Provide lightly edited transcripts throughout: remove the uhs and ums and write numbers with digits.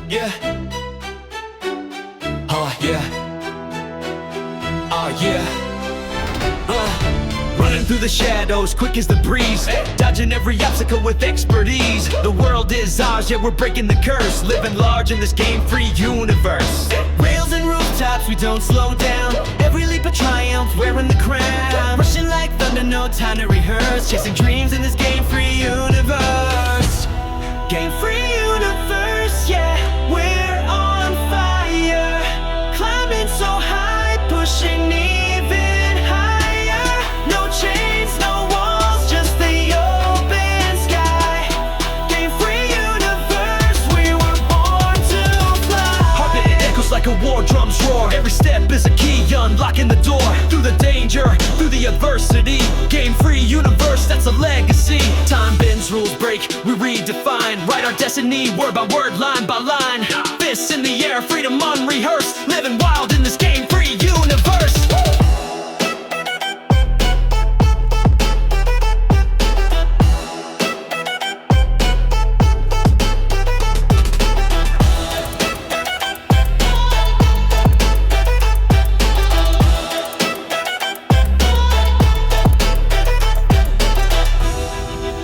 Yeah. Oh yeah. Oh yeah. Running through the shadows, quick as the breeze, dodging every obstacle with expertise. The world is ours, yeah, we're breaking the curse, living large in this game-free universe. Rails and rooftops, we don't slow down. Every leap a triumph, wearing the crown. Rushing like thunder, no time to rehearse. Chasing dreams in this game-free universe. Game-free universe, yeah, we're on fire. Climbing so high, pushing even higher. No chains, no walls, just the open sky. Game-free universe, we were born to fly. Heartbeat echoes like a war, drums roar. Every step is a key, unlocking the door. Through the danger, through the adversity. Game-free universe, that's a legacy. Time bends, rules break, we redefine. Write our destiny, word by word, line by line. Fists in the air, freedom unrehearsed. Living wild in this game-free universe.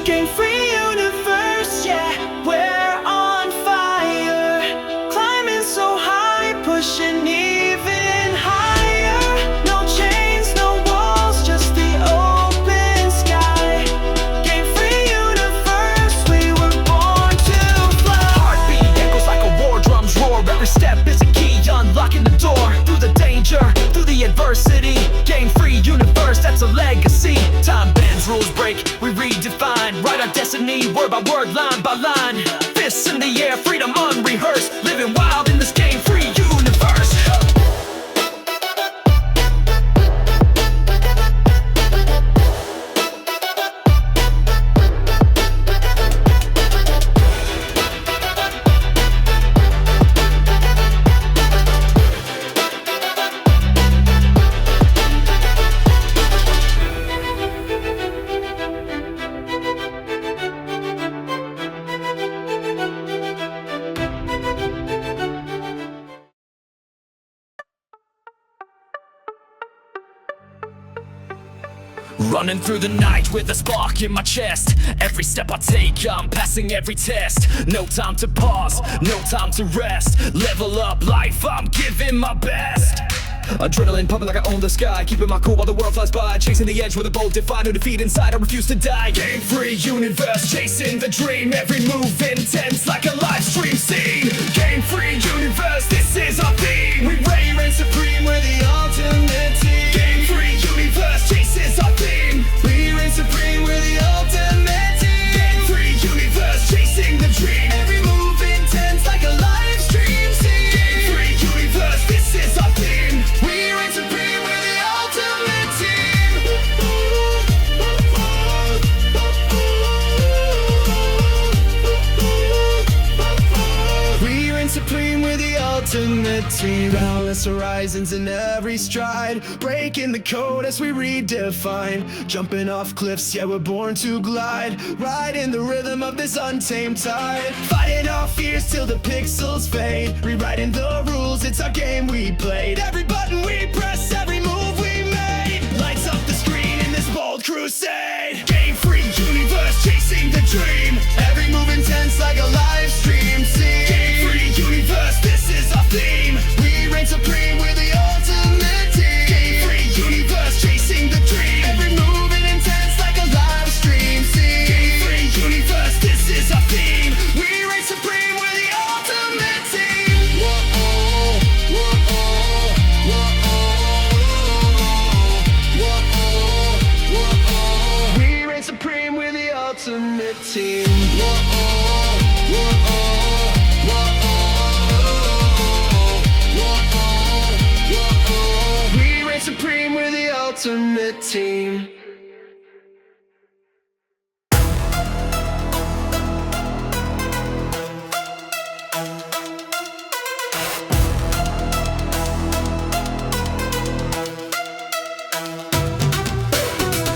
Game-free universe, yeah, we're on fire. Climbing so high, pushing even higher. No chains, no walls, just the open sky. Game-free universe, we were born to fly. Heartbeat echoes like a war, drums roar. Every step is a key, unlocking the door. Through the danger, through the adversity. Game-free universe, that's a legacy. Time bends, rules break, we redefine. Write our destiny, word by word, line by line. Fists in the air, freedom unrehearsed. Living wild in this game-free universe. Running through the night with a spark in my chest. Every step I take, I'm passing every test. No time to pause, no time to rest. Level up life, I'm giving my best. Adrenaline pumping like I own the sky. Keeping my cool while the world flies by. Chasing the edge with a bold defy. No defeat inside, I refuse to die. Game-free universe, chasing the dream. Every move intense like a live stream scene. Game-free universe, this is our theme. We reign supreme, we're the ultimate team. Game-free universe, chases our theme. We reign supreme, we're the ultimate team. Game-free universe, chasing the dream. Every move intense like a live stream scene. Game-free universe, this is our theme. We reign supreme, we're the ultimate team. We reign supreme, we're the ultimate team. Boundless horizons in every stride. Breaking the code as we redefine. Jumping off cliffs, yeah, we're born to glide. Riding the rhythm of this untamed tide. Fighting our fears till the pixels fade. Rewriting the rules, it's our game we played. Every button we press, every move we made. Lights up the screen in this bold crusade. Game-free universe, chasing the dream. Every move intense like a live stream scene. Game-free universe, this is our theme. We reign supreme, we're the ultimate team. Game-free universe, chasing the dream. Every move intense like a live stream scene. Game-free universe, this is our theme. We reign supreme, we're the ultimate team. Whoa-oh, whoa-oh, whoa-oh, whoa-oh. We reign supreme, we're the ultimate team. Whoa-oh, whoa-oh, whoa-oh, whoa-oh. We reign supreme, we're the ultimate team.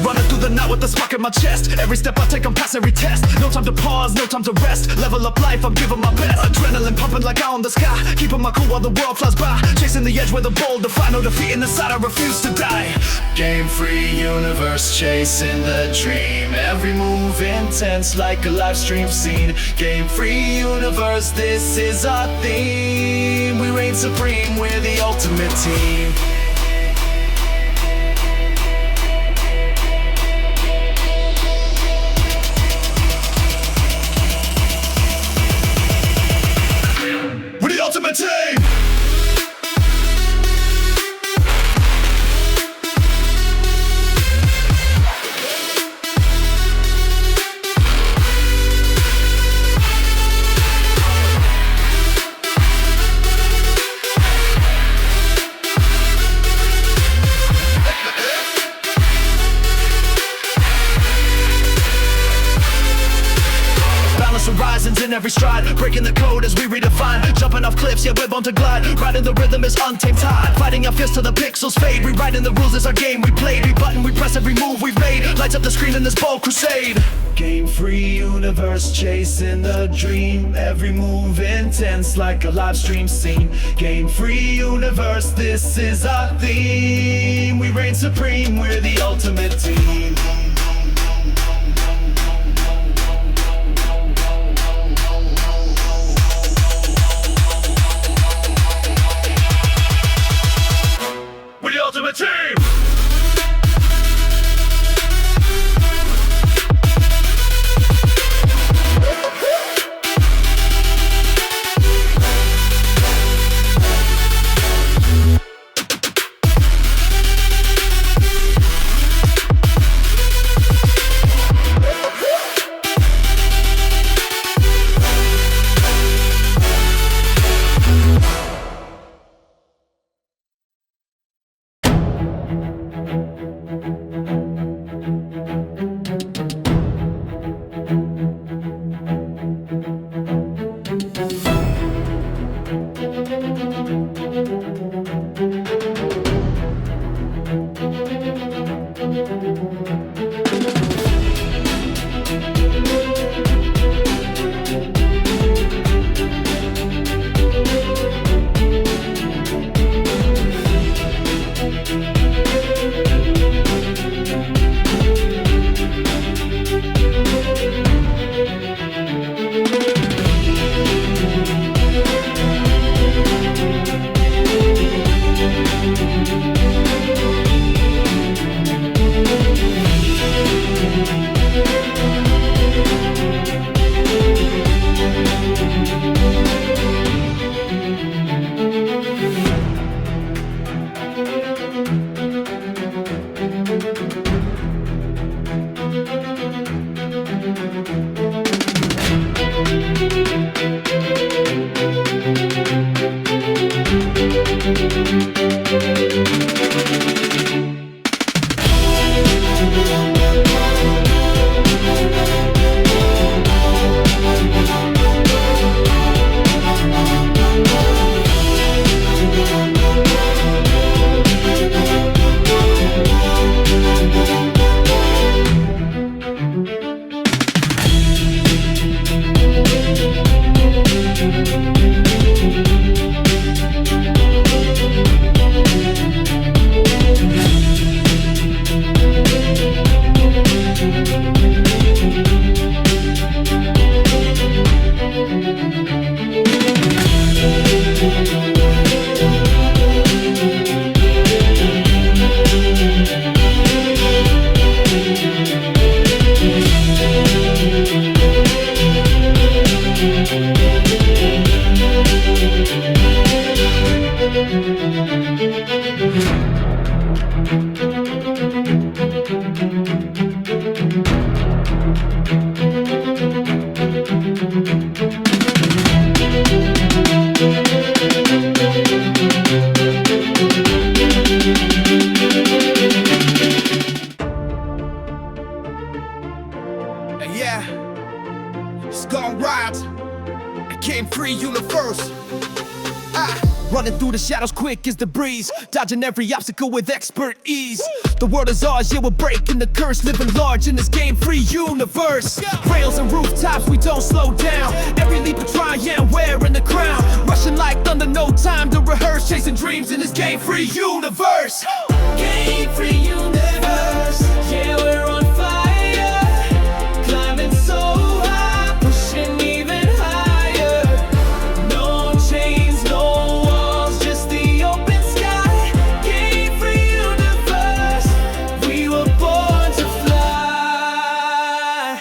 Running through the night with a spark in my chest. Every step I take, I'm past every test. No time to pause, no time to rest. Level up life, I'm giving my best. Adrenaline pumping like eye on the sky. Keeping my cool while the world flies by. Chasing the edge where the bold defy. No defeat in the sight, I refuse to die. Game free universe, chasing the dream. Every move intense like a live stream scene. Game free universe, this is our theme. We reign supreme, we're the ultimate team. We're the ultimate team! Horizons in every stride, breaking the code as we redefine. Jumping off cliffs, yeah, we're born to glide. Riding the rhythm is untamed tide. Fighting our fists till the pixels fade. Rewriting the rules is our game we play. Every button we press, every move we've made. Lights up the screen in this bold crusade. Game free universe, chasing the dream. Every move intense like a live stream scene. Game free universe, this is our theme. We reign supreme, we're the ultimate team. Ultimate team! Running through the shadows quick as the breeze, dodging every obstacle with expert ease. The world is ours, yeah, we're breaking the curse, living large in this game-free universe. Rails and rooftops, we don't slow down. Every leap of triumph, wearing the crown. Rushing like thunder, no time to rehearse. Chasing dreams in this game-free universe. Game-free universe, yeah, we're on fire. Climbing so high, pushing even higher. No chains, no walls, just the open sky. Game-free universe, we were born to fly.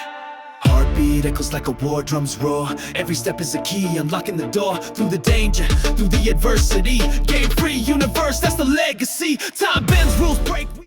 Heartbeat echoes like a war drum's roar. Every step is a key, unlocking the door. Through the danger, through the adversity. Game-free universe, that's the legacy. Time bends, rules break.